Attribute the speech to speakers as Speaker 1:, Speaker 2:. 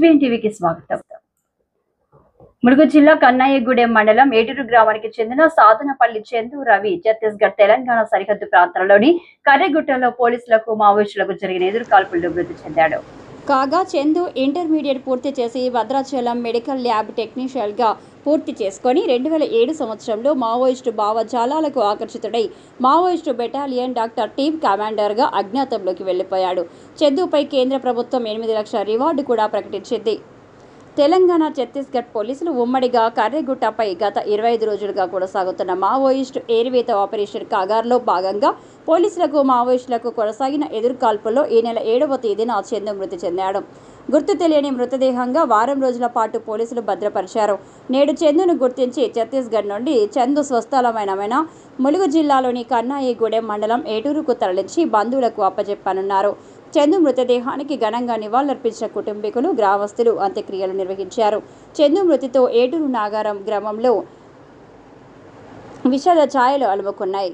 Speaker 1: HBN టీవీకి స్వాగతం. ములుగు జిల్లా కన్నయ్యగూడెం మండలం ఏటూరు గ్రామానికి చెందిన సాధనపల్లి చందు రవి ఛత్తీస్గఢ్ తెలంగాణ సరిహద్దు ప్రాంతాలలోని కర్రెగుట్టలో పోలీసులకు మావోయిస్టులకు జరిగిన ఎదురుకాల్పుల్లో మృతి చెందాడు. కాగా చందు ఇంటర్మీడియట్ పూర్తి చేసి భద్రాచలం మెడికల్ ల్యాబ్ టెక్నీషియన్గా పూర్తి చేసుకుని 2007 సంవత్సరంలో మావోయిస్టు భావజాలాలకు ఆకర్షితుడై మావోయిస్టు బెటాలియన్ డాక్టర్ టీమ్ కమాండర్గా అజ్ఞాతంలోకి వెళ్లిపోయాడు. చందుపై కేంద్ర ప్రభుత్వం 8 లక్షల రివార్డు కూడా ప్రకటించింది. తెలంగాణ ఛత్తీస్గఢ్ పోలీసులు ఉమ్మడిగా కర్రెగుట్టపై గత 25 రోజులుగా కొనసాగుతున్న మావోయిస్టు ఏరివేత ఆపరేషన్ కాగార్లో భాగంగా పోలీసులకు మావోయిస్టులకు కొనసాగిన ఎదురుకాల్పుల్లో ఈ నెల 7వ తేదీన చందు మృతి చెందాడు. గుర్తు తెలియని మృతదేహంగా వారం రోజుల పాటు పోలీసులు భద్రపరిచారు. నేడు చందును గుర్తించి ఛత్తీస్గఢ్ నుండి చందు స్వస్థలమైన ములుగు జిల్లాలోని కన్నయ్యగూడెం మండలం ఏటూరుకు తరలించి బంధువులకు అప్పజెప్పనున్నారు. చందు మృతదేహానికి ఘనంగా నివాళులర్పించిన కుటుంబీకులు, గ్రామస్తులు అంత్యక్రియలు నిర్వహించారు. చందు మృతితో ఏటూరు నాగారం గ్రామంలో విషాద ఛాయలు అలుముకున్నాయి.